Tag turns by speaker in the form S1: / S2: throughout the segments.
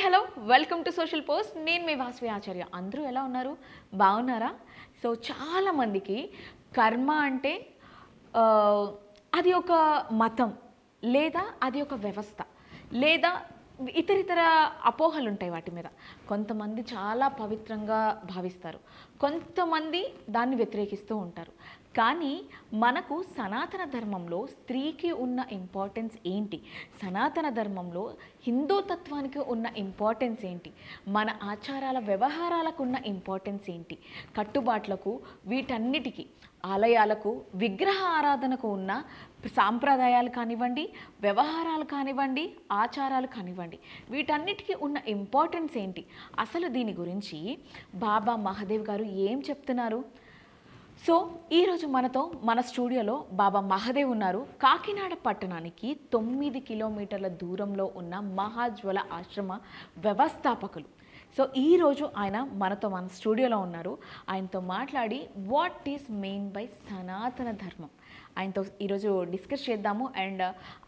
S1: Hello welcome to social post. నేను మీ వాసవి ఆచార్య. అందరూ ఎలా ఉన్నారు? బాగున్నారా? సో చాలామందికి కర్మ అంటే ఆ, అది ఒక మతం, లేదా అది ఒక వ్యవస్థ, లేదా ఇతరితర అపోహలు ఉంటాయి వాటి మీద. కొంతమంది చాలా పవిత్రంగా భావిస్తారు, కొంతమంది దాన్ని వ్యతిరేకిస్తూ ఉంటారు. కానీ మనకు సనాతన ధర్మంలో స్త్రీకి ఉన్న ఇంపార్టెన్స్ ఏంటి, సనాతన ధర్మంలో హిందూ తత్వానికి ఉన్న ఇంపార్టెన్స్ ఏంటి, మన ఆచారాల వ్యవహారాలకు ఉన్న ఇంపార్టెన్స్ ఏంటి, కట్టుబాట్లకు, వీటన్నిటికీ, ఆలయాలకు, విగ్రహ ఆరాధనకు ఉన్న సాంప్రదాయాలు కానివ్వండి, వ్యవహారాలు కానివ్వండి, ఆచారాలు కానివ్వండి, వీటన్నిటికీ ఉన్న ఇంపార్టెన్స్ ఏంటి, అసలు దీని గురించి బాబా మహాదేవ్ గారు ఏం చెప్తున్నారు? సో ఈరోజు మనతో మన స్టూడియోలో బాబా మహాదేవ్ ఉన్నారు. కాకినాడ పట్టణానికి 9 కిలోమీటర్ల దూరంలో ఉన్న మహాజ్వల ఆశ్రమ వ్యవస్థాపకులు. సో ఈరోజు ఆయన మన స్టూడియోలో ఉన్నారు. ఆయనతో మాట్లాడి వాట్ ఈస్ మెయిన్ బై సనాతన ధర్మం ఆయనతో ఈరోజు డిస్కస్ చేద్దాము. అండ్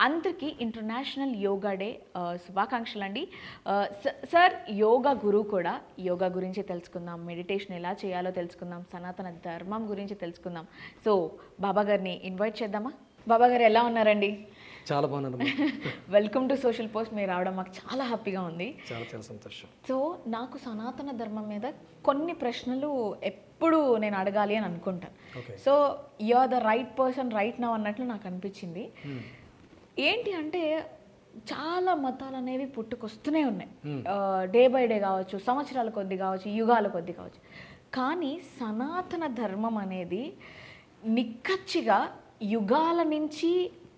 S1: అందరికీ ఇంటర్నేషనల్ యోగా డే శుభాకాంక్షలు అండి. సార్ యోగా గురువు కూడా, యోగా గురించి తెలుసుకుందాం, మెడిటేషన్ ఎలా చేయాలో తెలుసుకుందాం, సనాతన ధర్మం గురించి తెలుసుకుందాం. సో బాబా గారిని ఇన్వైట్ చేద్దామా? బాబా గారు ఎలా ఉన్నారండి?
S2: చాలా బాగున్నాను.
S1: Welcome to social post. మీరు రావడం మాకు చాలా హ్యాపీగా ఉంది.
S2: చాలా చాలా సంతోషం.
S1: సో నాకు సనాతన ధర్మం మీద కొన్ని ప్రశ్నలు ఎప్పుడు నేను అడగాలి అని అనుకుంటాను. So you are the right person right now అన్నట్లు నాకు అనిపించింది. ఏంటి అంటే చాలా మతాలు అనేవి పుట్టుకొస్తూనే ఉన్నాయి, డే బై డే కావచ్చు, సంవత్సరాల కొద్ది కావచ్చు, యుగాల కొద్ది కావచ్చు. కానీ సనాతన ధర్మం అనేది నిక్కచ్చిగా యుగాల నుంచి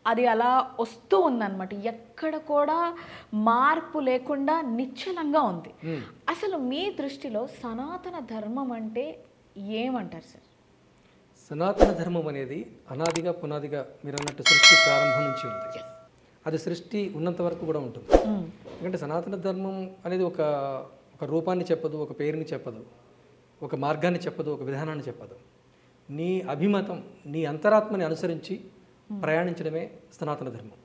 S1: అది అలా వస్తూ ఉందన్నమాట. ఎక్కడ కూడా మార్పు లేకుండా నిశ్చలంగా ఉంది. అసలు మీ దృష్టిలో సనాతన ధర్మం అంటే ఏమంటారు సార్?
S2: సనాతన ధర్మం అనేది అనాదిగా పునాదిగా మీరు అన్నట్టు సృష్టి ప్రారంభం నుంచి ఉంది. అది సృష్టి ఉన్నంత వరకు కూడా ఉంటుంది. ఎందుకంటే సనాతన ధర్మం అనేది ఒక రూపాన్ని చెప్పదు, ఒక పేరుని చెప్పదు, ఒక మార్గాన్ని చెప్పదు, ఒక విధానాన్ని చెప్పదు. నీ అభిమతం, నీ అంతరాత్మని అనుసరించి ప్రయాణించడమే సనాతన ధర్మం.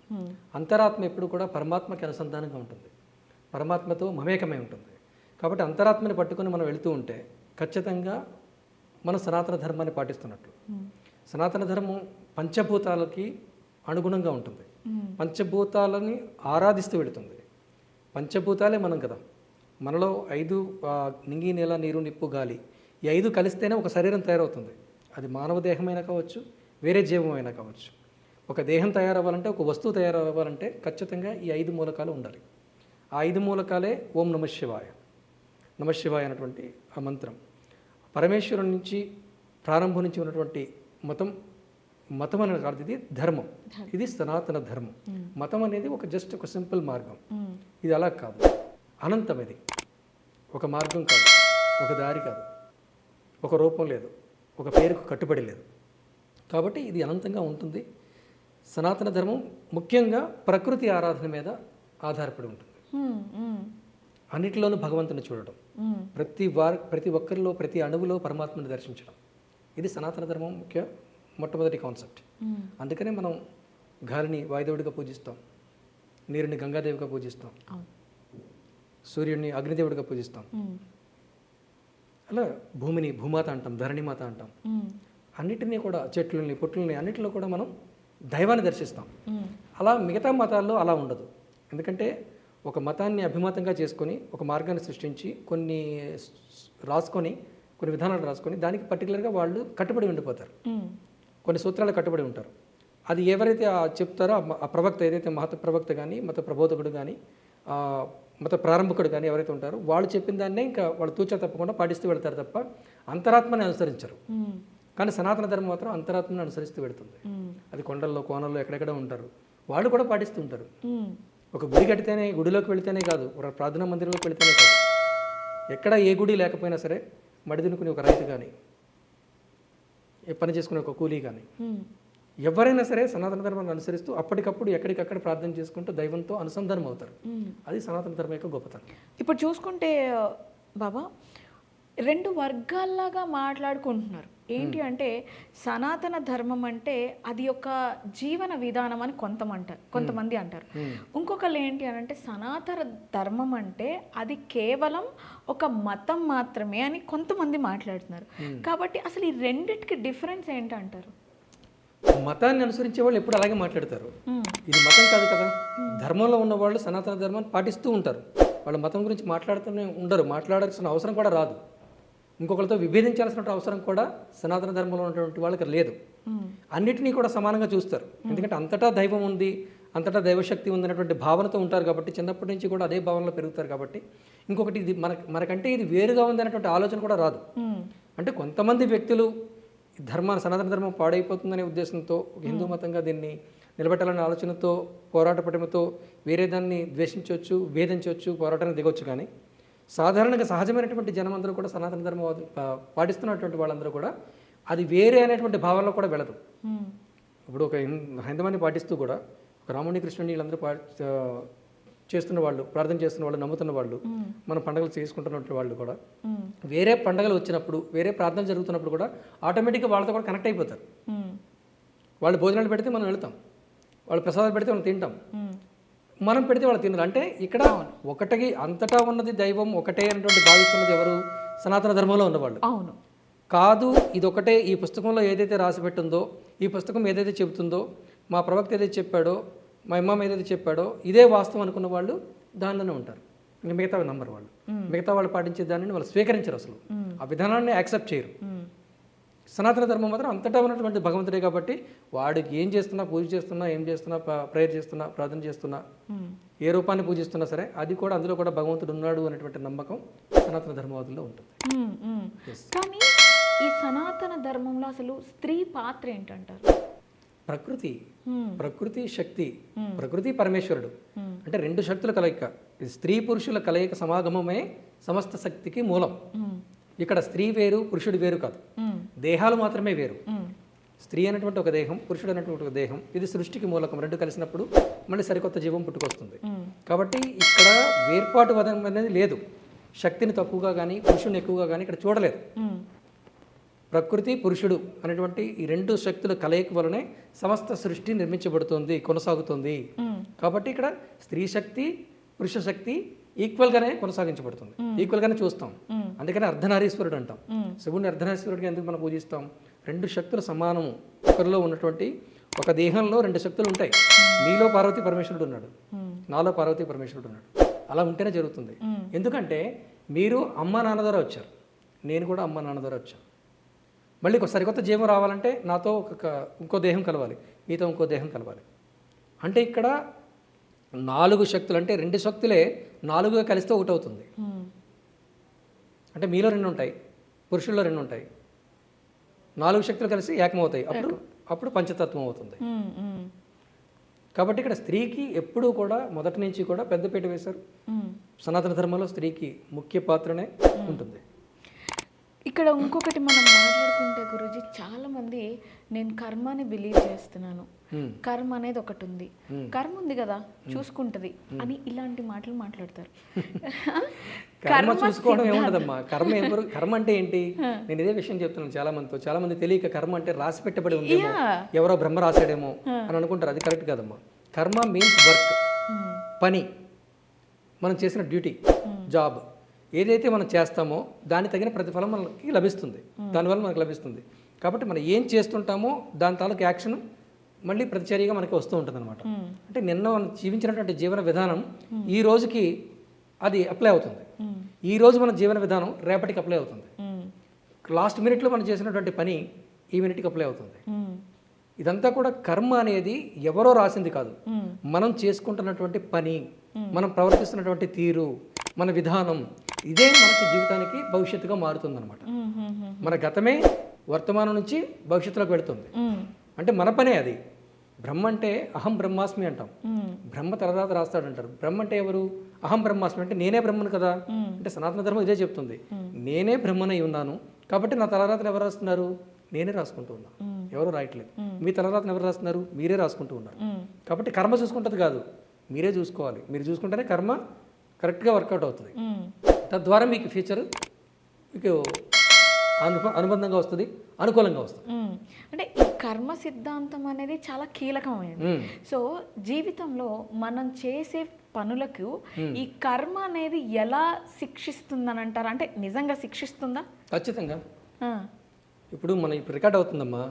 S2: అంతరాత్మ ఎప్పుడు కూడా పరమాత్మకి అనుసంధానంగా ఉంటుంది, పరమాత్మతో మమేకమై ఉంటుంది. కాబట్టి అంతరాత్మని పట్టుకొని మనం వెళుతూ ఉంటే ఖచ్చితంగా మనం సనాతన ధర్మాన్ని పాటిస్తున్నట్లు. సనాతన ధర్మం పంచభూతాలకి అనుగుణంగా ఉంటుంది, పంచభూతాలని ఆరాధిస్తూ వెళుతుంది. పంచభూతాలే మనం కదా, మనలో 5 నింగి, నేల, నీరు, నిప్పు, గాలి, ఈ 5 కలిస్తేనే ఒక శరీరం తయారవుతుంది. అది మానవ దేహమైనా కావచ్చు, వేరే జీవమైనా కావచ్చు. ఒక దేహం తయారవ్వాలంటే, ఒక వస్తువు తయారవ్వాలంటే ఖచ్చితంగా ఈ 5 మూలకాలు ఉండాలి. ఆ 5 మూలకాలే ఓం నమ శివాయ, నమ శివాయ అనేటువంటి ఆ మంత్రం. పరమేశ్వరుని నుంచి ప్రారంభం నుంచి ఉన్నటువంటి మతం అనేది కాదు, ఇది ధర్మం, ఇది సనాతన ధర్మం. మతం అనేది జస్ట్ ఒక సింపుల్ మార్గం. ఇది అలా కాదు, అనంతం. ఇది ఒక మార్గం కాదు, ఒక దారి కాదు, ఒక రూపం లేదు, ఒక పేరుకు కట్టుబడి లేదు. కాబట్టి ఇది అనంతంగా ఉంటుంది. సనాతన ధర్మం ముఖ్యంగా ప్రకృతి ఆరాధన మీద ఆధారపడి ఉంటుంది. అన్నిటిలోనూ భగవంతుని చూడడం, ప్రతి ఒక్కరిలో, ప్రతి అణువులో పరమాత్మని దర్శించడం, ఇది సనాతన ధర్మం మొట్టమొదటి కాన్సెప్ట్. అందుకనే మనం గాలిని వాయుదేవుడిగా పూజిస్తాం, నీరుని గంగాదేవిగా పూజిస్తాం, సూర్యుడిని అగ్నిదేవుడిగా పూజిస్తాం, అలా భూమిని భూమాత అంటాం, ధరణిమాత అంటాం. అన్నిటినీ కూడా, చెట్లని, పుట్లని, అన్నిటిలో కూడా మనం దైవాన్ని దర్శిస్తాం. అలా మిగతా మతాల్లో అలా ఉండదు. ఎందుకంటే ఒక మతాన్ని అభిమతంగా చేసుకొని, ఒక మార్గాన్ని సృష్టించి, కొన్ని విధానాలు రాసుకొని దానికి పర్టికులర్గా వాళ్ళు కట్టుబడి ఉండిపోతారు, కొన్ని సూత్రాలు కట్టుబడి ఉంటారు. అది ఎవరైతే చెప్తారో ఆ ప్రవక్త, ఏదైతే మత ప్రవక్త కానీ, మత ప్రబోధకుడు కానీ, మత ప్రారంభకుడు కానీ ఎవరైతే ఉంటారో వాళ్ళు చెప్పిన దాన్నే ఇంకా వాళ్ళు తూచా తప్పకుండా పాటిస్తూ వెళ్తారు తప్ప అంతరాత్మని అనుసరించరు. కానీ సనాతన ధర్మం మాత్రం అంతరాత్మని అనుసరిస్తూ వెళుతుంది. అది కొండల్లో, కోనల్లో, ఎక్కడెక్కడ ఉంటారు, వాళ్ళు కూడా పాటిస్తూ ఉంటారు. ఒక గుడి కడితేనే, గుడిలోకి వెళితేనే కాదు, ఒక ప్రార్థనా మందిరంలోకి వెళితేనే కాదు, ఎక్కడ ఏ గుడి లేకపోయినా సరే మడిదునుకుని ఒక రైతు కానీ, పని చేసుకునే ఒక కూలీ కానీ, ఎవరైనా సరే సనాతన ధర్మాన్ని అనుసరిస్తూ అప్పటికప్పుడు ఎక్కడికక్కడ ప్రార్థన చేసుకుంటూ దైవంతో అనుసంధానం అవుతారు. అది సనాతన ధర్మం యొక్క గొప్పతనం.
S1: ఇప్పుడు చూసుకుంటే బాబా, రెండు వర్గాల్లాగా మాట్లాడుకుంటున్నారు. ఏంటి అంటే సనాతన ధర్మం అంటే అది ఒక జీవన విధానం అని కొంతమంది అంటారు. ఇంకొకళ్ళు ఏంటి అని అంటే సనాతన ధర్మం అంటే అది కేవలం ఒక మతం మాత్రమే అని కొంతమంది మాట్లాడుతున్నారు. కాబట్టి అసలు ఈ రెండిటికి డిఫరెన్స్ ఏంటంటారు?
S2: మతాన్ని అనుసరించే వాళ్ళు ఎప్పుడు అలాగే మాట్లాడతారు. ఇది మతం కాదు కదా. ధర్మంలో ఉన్న వాళ్ళు సనాతన ధర్మాన్ని పాటిస్తూ ఉంటారు. వాళ్ళ మతం గురించి మాట్లాడుతూనే ఉండరు, మాట్లాడాల్సిన అవసరం కూడా రాదు. ఇంకొకరితో విభేదించాల్సిన అవసరం కూడా సనాతన ధర్మంలో ఉన్నటువంటి వాళ్ళకి లేదు. అన్నిటినీ కూడా సమానంగా చూస్తారు. ఎందుకంటే అంతటా దైవం ఉంది, అంతటా దైవశక్తి ఉంది అనేటువంటి భావనతో ఉంటారు కాబట్టి, చిన్నప్పటి నుంచి కూడా అదే భావనలో పెరుగుతారు కాబట్టి, ఇంకొకటి ఇది మనకంటే ఇది వేరుగా ఉంది అనేటువంటి ఆలోచన కూడా రాదు. అంటే కొంతమంది వ్యక్తులు ధర్మాన్ని, సనాతన ధర్మం పాడైపోతుందనే ఉద్దేశంతో, హిందూ మతంగా దీన్ని నిలబెట్టాలనే ఆలోచనతో, పోరాట పటిమతో వేరే దాన్ని ద్వేషించవచ్చు, వేధించవచ్చు, పోరాటానికి దిగొచ్చు. కానీ సాధారణంగా సహజమైనటువంటి జనమందరూ కూడా సనాతన ధర్మం పాటిస్తున్నటువంటి వాళ్ళందరూ కూడా అది వేరే అనేటువంటి భావనలో కూడా వెళ్ళదు. ఇప్పుడు ఒక హైందవాన్ని పాటిస్తూ కూడా ఒక రాముని కృష్ణుని వీళ్ళందరూ చేస్తున్న వాళ్ళు, ప్రార్థన చేస్తున్న వాళ్ళు, నమ్ముతున్న వాళ్ళు, మన పండుగలు చేసుకుంటున్నటువంటి వాళ్ళు కూడా వేరే పండుగలు వచ్చినప్పుడు, వేరే ప్రార్థనలు జరుగుతున్నప్పుడు కూడా ఆటోమేటిక్గా వాళ్ళతో కూడా కనెక్ట్ అయిపోతారు. వాళ్ళు భోజనాలు పెడితే మనం వెళ్తాం, వాళ్ళు ప్రసాదాలు పెడితే మనం తింటాం, మనం పెడితే వాళ్ళు తినరు. అంటే ఇక్కడ ఒకటికి అంతటా ఉన్నది దైవం ఒకటే అనేటువంటి భావిస్తున్నది ఎవరు? సనాతన ధర్మంలో ఉన్నవాళ్ళు.
S1: అవును
S2: కాదు, ఇదొకటే, ఈ పుస్తకంలో ఏదైతే రాసి పెట్టిందో, ఈ పుస్తకం ఏదైతే చెబుతుందో, మా ప్రవక్త ఏదైతే చెప్పాడో, మా ఇమాం ఏదైతే చెప్పాడో ఇదే వాస్తవం అనుకున్న వాళ్ళు దానిలోనే ఉంటారు. ఇంకా మిగతా నంబర్ వాళ్ళు, మిగతా వాళ్ళు పాటించే దానిని వాళ్ళు స్వీకరించరు, అసలు ఆ విధానాన్ని యాక్సెప్ట్ చేయరు. సనాతన ధర్మం మాత్రం అంతటా ఉన్నటువంటి భగవంతుడే కాబట్టి వాడికి ఏం చేస్తున్నా, పూజ చేస్తున్నా, ఏం చేస్తున్నా, ప్రేయర్ చేస్తున్నా, ప్రార్థన చేస్తున్నా, ఏ రూపాన్ని పూజిస్తున్నా సరే అది కూడా అందులో కూడా భగవంతుడు ఉన్నాడు అనేటువంటి నమ్మకం సనాతన ధర్మవాదుల్లో ఉంటుంది.
S1: కానీ ఈ సనాతన ధర్మంలో అసలు స్త్రీ పాత్ర ఏంటంటారు?
S2: ప్రకృతి శక్తి, ప్రకృతి పరమేశ్వరుడు అంటే రెండు శక్తుల కలయిక. స్త్రీ పురుషుల కలయిక సమాగమమే సమస్త శక్తికి మూలం. ఇక్కడ స్త్రీ వేరు, పురుషుడు వేరు కాదు, దేహాలు మాత్రమే వేరు. స్త్రీ అనేటువంటి ఒక దేహం, పురుషుడు అనేటువంటి ఒక దేహం, ఇది సృష్టికి మూలకం. రెండు కలిసినప్పుడు మళ్ళీ సరికొత్త జీవం పుట్టుకొస్తుంది. కాబట్టి ఇక్కడ వేర్పాటు వదం అనేది లేదు. శక్తిని తక్కువగా కానీ పురుషుని ఎక్కువగా కానీ ఇక్కడ చూడలేదు. ప్రకృతి పురుషుడు అనేటువంటి ఈ రెండు శక్తుల కలయిక వలనే సమస్త సృష్టి నిర్మించబడుతుంది, కొనసాగుతుంది. కాబట్టి ఇక్కడ స్త్రీ శక్తి, పురుష శక్తి ఈక్వల్గానే కొనసాగించబడుతుంది, ఈక్వల్గానే చూస్తాం. అందుకని అర్ధనారీశ్వరుడు అంటాం. శివుడిని అర్ధనారీశ్వరుడిగా ఎందుకు మనం పూజిస్తాం? రెండు శక్తులు సమానము. ఒకరిలో ఉన్నటువంటి ఒక దేహంలో రెండు శక్తులు ఉంటాయి. నీలో పార్వతీ పరమేశ్వరుడు ఉన్నాడు, నాలో పార్వతీ పరమేశ్వరుడు ఉన్నాడు. అలా ఉంటేనే జరుగుతుంది. ఎందుకంటే మీరు అమ్మ నాన్న ద్వారా వచ్చారు, నేను కూడా అమ్మ నాన్న ద్వారా వచ్చాను. మళ్ళీ ఒక సరికొత్త జీవం రావాలంటే నాతో ఇంకో దేహం కలవాలి, మీతో ఇంకో దేహం కలవాలి. అంటే ఇక్కడ 4 శక్తులు, అంటే 2 శక్తులే 4గా కలిస్తే ఒకటి అవుతుంది. అంటే మీలో 2 ఉంటాయి, పురుషుల్లో 2 ఉంటాయి, 4 శక్తులు కలిసి ఏకమవుతాయి. అప్పుడు పంచతత్వం అవుతుంది. కాబట్టి ఇక్కడ స్త్రీకి ఎప్పుడూ కూడా మొదటి నుంచి కూడా పెద్దపీట వేశారు. సనాతన ధర్మంలో స్త్రీకి ముఖ్య పాత్రనే ఉంటుంది.
S1: ఇక్కడ ఇంకొకటి మనం మాట్లాడుకుంటే గురూజీ, చాలా మంది నేను కర్మని బిలీవ్ చేస్తున్నాను, కర్మ అనేది ఒకటి ఉంది, కర్మ ఉంది కదా చూసుకుంటది అని ఇలాంటి మాటలు మాట్లాడతారు.
S2: కర్మ చూసుకోవడం ఏముండదమ్మా. కర్మ అంటే ఏంటి? నేను ఇదే విషయం చెప్తున్నాను చాలా మంది తెలియక కర్మ అంటే రాసి పెట్టబడి ఉందేమో, ఎవరో బ్రహ్మ రాసాడేమో అని అనుకుంటారు. అది కరెక్ట్ కాదమ్మా. కర్మ మీన్స్ వర్క్, పని, మనం చేసిన డ్యూటీ, జాబ్. ఏదైతే మనం చేస్తామో దాని తగిన ప్రతిఫలం మనకి లభిస్తుంది, దానివల్ల మనకు లభిస్తుంది. కాబట్టి మనం ఏం చేస్తుంటామో దాని తాలూకు యాక్షన్ మళ్ళీ ప్రతిచర్యగా మనకి వస్తూ ఉంటుంది అనమాట. అంటే నిన్న మనం జీవించినటువంటి జీవన విధానం ఈ రోజుకి అది అప్లై అవుతుంది, ఈ రోజు మన జీవన విధానం రేపటికి అప్లై అవుతుంది, లాస్ట్ మినిట్లో మనం చేసినటువంటి పని ఈ మినిట్కి అప్లై అవుతుంది. ఇదంతా కూడా కర్మ అనేది ఎవరో రాసింది కాదు, మనం చేసుకుంటున్నటువంటి పని, మనం ప్రవర్తిస్తున్నటువంటి తీరు, మన విధానం, ఇదే మనకి జీవితానికి భవిష్యత్తుగా మారుతుంది అనమాట. మన గతమే వర్తమానం నుంచి భవిష్యత్తులోకి వెళుతుంది. అంటే మన పనే అది. బ్రహ్మ అంటే అహం బ్రహ్మాస్మి అంటాం, బ్రహ్మ తర్వాత రాస్తాడంటారు. బ్రహ్మ అంటే ఎవరు? అహం బ్రహ్మాస్మి అంటే నేనే బ్రహ్మను కదా. అంటే సనాతన ధర్మం ఇదే చెప్తుంది, నేనే బ్రహ్మనై ఉన్నాను. కాబట్టి నా తలరాత్రి ఎవరు రాస్తున్నారు? నేనే రాసుకుంటూ ఉన్నాను, ఎవరు రాయట్లేదు. మీ తలరాత్రి ఎవరు రాస్తున్నారు? మీరే రాసుకుంటూ ఉన్నారు. కాబట్టి కర్మ చూసుకుంటుంది కాదు, మీరే చూసుకోవాలి. మీరు చూసుకుంటేనే కర్మ కరెక్ట్గా వర్కౌట్ అవుతుంది. తద్వారా మీకు ఫ్యూచర్ మీకు అనుబంధంగా వస్తుంది, అనుకూలంగా వస్తుంది.
S1: అంటే ఈ కర్మ సిద్ధాంతం అనేది చాలా కీలకమైనది. సో జీవితంలో మనం చేసే పనులకు ఈ కర్మ అనేది ఎలా శిక్షిస్తుందని అంటారు? అంటే నిజంగా శిక్షిస్తుందా?
S2: ఖచ్చితంగా. ఇప్పుడు రికార్డ్ అవుతుందమ్మా,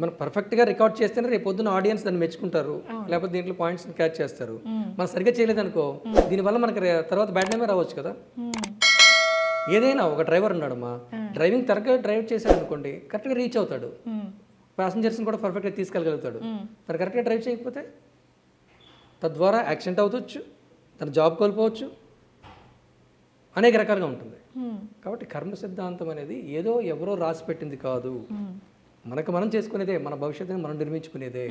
S2: మనం పర్ఫెక్ట్గా రికార్డ్ చేస్తేనే రేపు పొద్దున్న ఆడియన్స్ దాన్ని మెచ్చుకుంటారు, లేకపోతే దీంట్లో పాయింట్స్ క్యాచ్ చేస్తారు. మనం సరిగ్గా చేయలేదనుకో దీనివల్ల మనకి తర్వాత బ్యాడ్ నేమే రావచ్చు కదా. ఏదైనా ఒక డ్రైవర్ ఉన్నాడమ్మా, డ్రైవింగ్ కరెక్ట్గా డ్రైవ్ చేశాడు అనుకోండి, కరెక్ట్గా రీచ్ అవుతాడు, ప్యాసింజర్స్ని కూడా పర్ఫెక్ట్గా తీసుకెళ్ళగలుగుతాడు. తను కరెక్ట్గా డ్రైవ్ చేయకపోతే తద్వారా యాక్సిడెంట్ అవుతవచ్చు, తన జాబ్ కోల్పోవచ్చు, అనేక రకాలుగా ఉంటుంది. కాబట్టి కర్మ సిద్ధాంతం అనేది ఏదో ఎవరో రాసి పెట్టింది కాదు, మనకు మనం చేసుకునేదే, మన భవిష్యత్తుని మనం నిర్మించుకునేదే.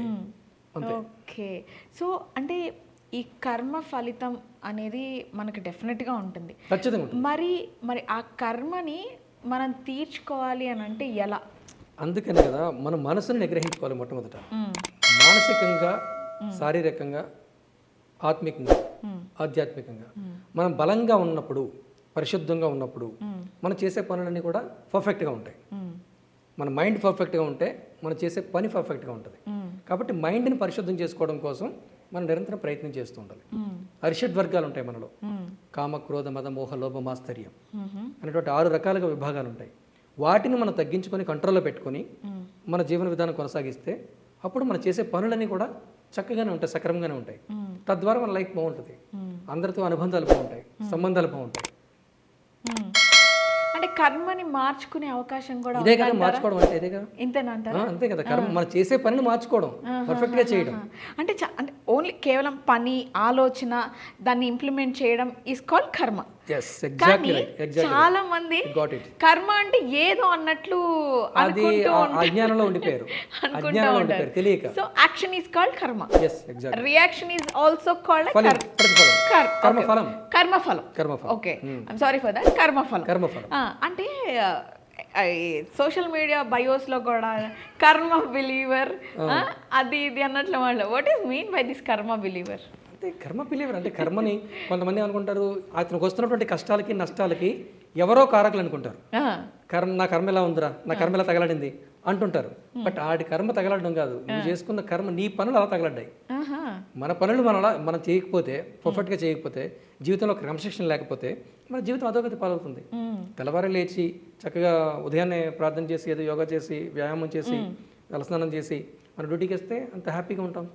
S1: ఓకే. సో అంటే ఈ కర్మ ఫలితం అనేది మనకు డెఫినెట్గా ఉంటుంది.
S2: ఖచ్చితంగా.
S1: మరి ఆ కర్మని మనం తీర్చుకోవాలి అని అంటే ఎలా?
S2: అందుకనే కదా మన మనసుని నిగ్రహించుకోవాలి మొట్టమొదట. మానసికంగా, శారీరకంగా, ఆత్మికంగా, ఆధ్యాత్మికంగా మనం బలంగా ఉన్నప్పుడు, పరిశుద్ధంగా ఉన్నప్పుడు మనం చేసే పనులన్నీ కూడా పర్ఫెక్ట్గా ఉంటాయి. మన మైండ్ పర్ఫెక్ట్గా ఉంటే మనం చేసే పని పర్ఫెక్ట్గా ఉంటుంది. కాబట్టి మైండ్ని పరిశుద్ధం చేసుకోవడం కోసం మనం నిరంతరం ప్రయత్నం చేస్తూ ఉండాలి. అరిషడ్ వర్గాలు ఉంటాయి మనలో, కామ, క్రోధ, మద, మోహ, లోభ, మాత్సర్యం అనేటువంటి 6 రకాలుగా విభాగాలు ఉంటాయి. వాటిని మనం తగ్గించుకొని కంట్రోల్లో పెట్టుకొని మన జీవన విధానం కొనసాగిస్తే అప్పుడు మనం చేసే పనులన్నీ కూడా చక్కగానే ఉంటాయి, సక్రమంగానే ఉంటాయి. తద్వారా మన లైఫ్ బాగుంటుంది, అందరితో అనుబంధాలు బాగుంటాయి, సంబంధాలు బాగుంటాయి.
S1: అంటే కర్మని మార్చుకునే అవకాశం కూడా
S2: ఇదే కదా మార్చుకోవడం అంటే, ఇదే కదా.
S1: ఇంతేనంటారా?
S2: అంతే కదా, కర్మ మనం చేసే పనిని మార్చుకోవడం, పర్ఫెక్ట్గా చేయడం.
S1: అంటే ఓన్లీ కేవలం పని, ఆలోచన, దాన్ని ఇంప్లిమెంట్ చేయడం ఈజ్ కాల్డ్ కర్మ. కానీ చాలా మంది కర్మ అంటే ఏదో అన్నట్లు
S2: అజ్ఞానంలో ఉండిపోయారు, తెలియక.
S1: సో యాక్షన్ ఈజ్ కాల్డ్ కర్మ, రియాక్షన్ ఈజ్ ఆల్సో కాల్డ్ కర్మఫలం. Okay, I'm sorry for that. కర్మఫలం అంటే సోషల్ మీడియా బయోస్ లో కూడా కర్మ బిలీవర్ అది ఇది అన్నట్లు వాళ్ళు. What is mean by this కర్మ బిలీవర్?
S2: అంటే కర్మ బిలీవర్ అంటే కర్మని కొంతమంది అనుకుంటారు, అతనికి వస్తున్నటువంటి కష్టాలకి నష్టాలకి ఎవరో కారకులు అనుకుంటారు. నా కర్మ ఎలా ఉందిరా, నా కర్మ ఎలా తగలడింది అంటుంటారు. బట్ ఆడి కర్మ తగలడం కాదు, నువ్వు చేసుకున్న కర్మ, నీ పనులు అలా తగలడ్డాయి. మన పనులు మనం చేయకపోతే, పర్ఫెక్ట్గా చేయకపోతే, జీవితంలో క్రమశిక్షణ లేకపోతే మన జీవితం అధోగతి పాలవుతుంది. తెల్లవారు లేచి చక్కగా ఉదయాన్నే ప్రార్థన చేసి, ఏదో యోగా చేసి, వ్యాయామం చేసి, తలస్నానం చేసి మన డ్యూటీకి వస్తే అంత హ్యాపీగా ఉంటాం.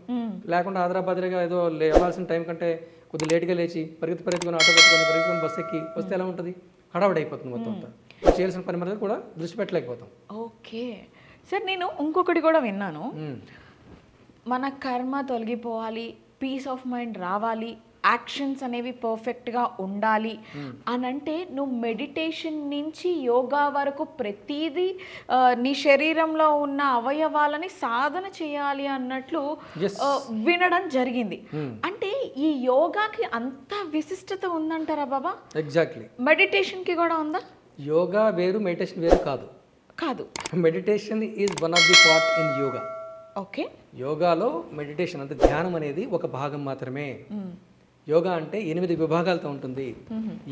S2: లేకుండా ఆదరాబాదరిగా ఏదో లేవాల్సిన టైం కంటే కొద్దిగా లేట్గా లేచి పరిగెత్తుకొని ఆటో పెట్టుకొని బస్సు ఎక్కి వస్తే ఎలా ఉంటుంది? హడావుడి అయిపోతుంది మొత్తం అంతా. చేయాల్సిన పని మీద కూడా దృష్టి పెట్టలేకపోతాం.
S1: ఓకే సార్, నేను ఇంకొకటి కూడా విన్నాను, మన కర్మ తొలగిపోవాలి, పీస్ ఆఫ్ మైండ్ రావాలి, యాక్షన్స్ అనేవి పర్ఫెక్ట్గా ఉండాలి అని అంటే నువ్వు మెడిటేషన్ నుంచి యోగా వరకు ప్రతిదీ నీ శరీరంలో ఉన్న అవయవాలని సాధన చేయాలి అన్నట్లు వినడం జరిగింది. అంటే ఈ యోగాకి అంత విశిష్టత ఉందంటారా బాబా?
S2: ఎగ్జాక్ట్లీ.
S1: మెడిటేషన్కి కూడా ఉందా?
S2: యోగా వేరు, మెడిటేషన్ వేరు కాదు. Meditation is one of the part in yoga.
S1: Okay.
S2: యోగాలో మెడిటేషన్ అంటే ధ్యానం అనేది ఒక భాగం మాత్రమే. యోగా అంటే 8 విభాగాలతో ఉంటుంది.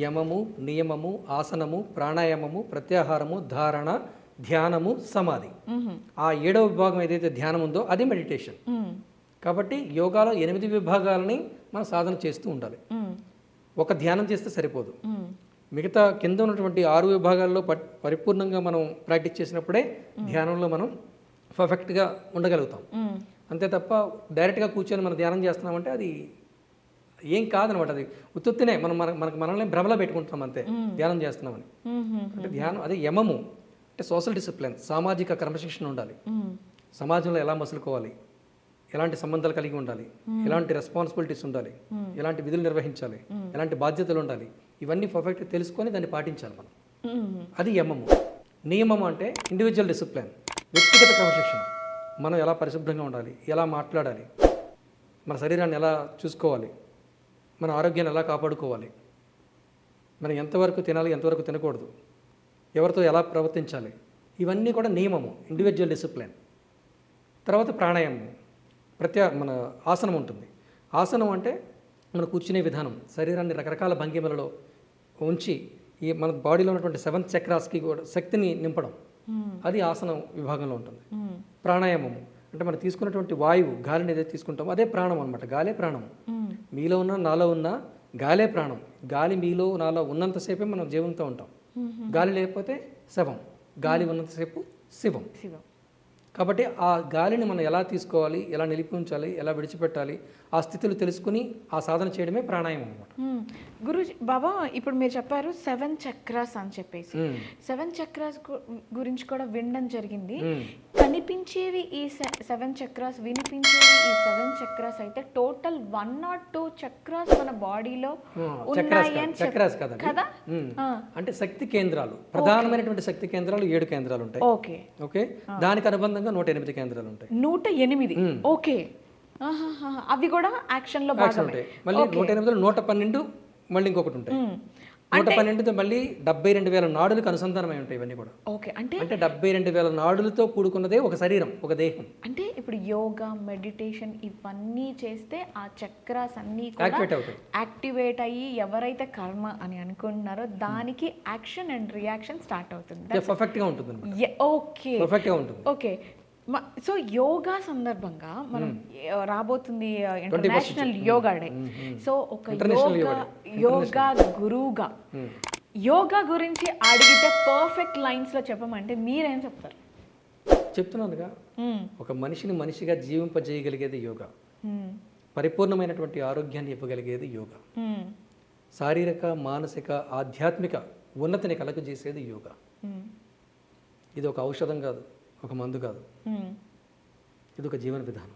S2: యమము, నియమము, ఆసనము, ప్రాణాయామము, ప్రత్యాహారము, ధారణ, ధ్యానము, సమాధి. ఆ 7వ విభాగం ఏదైతే ధ్యానం ఉందో అది మెడిటేషన్. కాబట్టి యోగాలో 8 విభాగాలని మనం సాధన చేస్తూ ఉండాలి. ఒక ధ్యానం చేస్తే సరిపోదు, మిగతా కింద ఉన్నటువంటి 6 విభాగాల్లో పరిపూర్ణంగా మనం ప్రాక్టీస్ చేసినప్పుడే ధ్యానంలో మనం పర్ఫెక్ట్గా ఉండగలుగుతాం. అంతే తప్ప డైరెక్ట్గా కూర్చొని మనం ధ్యానం చేస్తున్నామంటే అది ఏం కాదనమాట. అది ఉత్తుత్తినే మనల్ని భ్రమలో పెట్టుకుంటున్నాం అంతే, ధ్యానం చేస్తున్నామని. అంటే ధ్యానం అది యమము అంటే సోషల్ డిసిప్లిన్, సామాజిక క్రమశిక్షణ ఉండాలి. సమాజంలో ఎలా మసులుకోవాలి, ఎలాంటి సంబంధాలు కలిగి ఉండాలి, ఎలాంటి రెస్పాన్సిబిలిటీస్ ఉండాలి, ఎలాంటి విధులు నిర్వహించాలి, ఎలాంటి బాధ్యతలు ఉండాలి, ఇవన్నీ పర్ఫెక్ట్గా తెలుసుకొని దాన్ని పాటించాలి మనం. అది యమము. నియమము అంటే ఇండివిజువల్ డిసిప్లిన్, వ్యక్తిగత క్రమశిక్షణ. మనం ఎలా పరిశుభ్రంగా ఉండాలి, ఎలా మాట్లాడాలి, మన శరీరాన్ని ఎలా చూసుకోవాలి, మన ఆరోగ్యాన్ని ఎలా కాపాడుకోవాలి, మనం ఎంతవరకు తినాలి, ఎంతవరకు తినకూడదు, ఎవరితో ఎలా ప్రవర్తించాలి, ఇవన్నీ కూడా నియమము, ఇండివిజువల్ డిసిప్లిన్. తర్వాత ప్రాణాయామం, మన ఆసనం ఉంటుంది. ఆసనం అంటే మనం కూర్చునే విధానం, శరీరాన్ని రకరకాల భంగిమలలో ఉంచి ఈ మన బాడీలో ఉన్నటువంటి 7 చక్రాస్కి కూడా శక్తిని నింపడం, అది ఆసనం విభాగంలో ఉంటుంది. ప్రాణాయామము అంటే మనం తీసుకున్నటువంటి వాయువు, గాలిని ఏదైతే తీసుకుంటామో అదే ప్రాణం అనమాట. గాలే ప్రాణం. మీలో ఉన్న నాలో ఉన్న గాలే ప్రాణం. గాలి మీలో నాలో ఉన్నంతసేపే మనం జీవంతో ఉంటాం. గాలి లేకపోతే శవం. గాలి ఉన్నంతసేపు శివం. కాబట్టి ఆ గాలిని మనం ఎలా తీసుకోవాలి, ఎలా నిలిపి ఉంచాలి, ఎలా విడిచిపెట్టాలి, ఆ స్థితులు తెలుసుకుని ఆ సాధన చేయడమే ప్రాణాయామం అనమాట.
S1: గురుజీ బాబా ఇప్పుడు మీరు చెప్పారు 7 చక్రాస్ అని చెప్పేసి. 7 చక్రాస్ గురించి కూడా వినడం జరిగింది. కనిపించేవి ఈ 7 చక్రాస్, వినిపించేవి ఈ 7 చక్రాస్ అయితే టోటల్ 1 or 2 చక్రాస్ మన బాడీలో
S2: చక్రాస్ కదా. అంటే శక్తి కేంద్రాలు, ప్రధానమైనటువంటి శక్తి కేంద్రాలు 7 కేంద్రాలు ఉంటాయి. ఓకే. దానికి అనుబంధంగా 108 కేంద్రాలు ఉంటాయి.
S1: 108. ఓకే. అవి కూడా యాక్షన్ లో భాగమే.
S2: మళ్ళీ 108లో 112 మళ్ళీ ఇంకొకటి ఉంటాయి. 112తో మళ్ళీ 72,000 నాడులకు అనుసంధానమై ఉంటాయి ఇవన్నీ కూడా.
S1: ఓకే. అంటే
S2: 72,000 నాడులతో కూడుకున్నదే ఒక శరీరం, ఒక దేహం.
S1: అంటే ఇప్పుడు యోగా, మెడిటేషన్ ఇవన్నీ చేస్తే ఆ చక్రాస్ అన్నీ యాక్టివేట్ అయ్యి ఎవరైతే కర్మ అని అనుకుంటున్నారో దానికి యాక్షన్ అండ్ రియాక్షన్ స్టార్ట్ అవుతుంది.
S2: పర్ఫెక్ట్ గా ఉంటుంది.
S1: ఓకే.
S2: పర్ఫెక్ట్ గా ఉంటుంది.
S1: ఓకే. సో యోగా సందర్భంగా మనం రాబోతుంది ఇంటర్నేషనల్ యోగా డే. సో ఒక యోగా గురువుగా యోగా గురించి అడిగితే పర్ఫెక్ట్ లైన్స్ లో చెప్పమంటే మీరేం చెప్తారు?
S2: చెప్తున్నానుగా, ఒక మనిషిని మనిషిగా జీవింపజేయగలిగేది యోగా. పరిపూర్ణమైనటువంటి ఆరోగ్యాన్ని ఇవ్వగలిగేది యోగా. శారీరక, మానసిక, ఆధ్యాత్మిక ఉన్నతిని కలగజేసేది యోగా. ఇది ఒక ఔషధం కాదు, ఒక మందు కాదు, ఇది ఒక జీవన విధానం.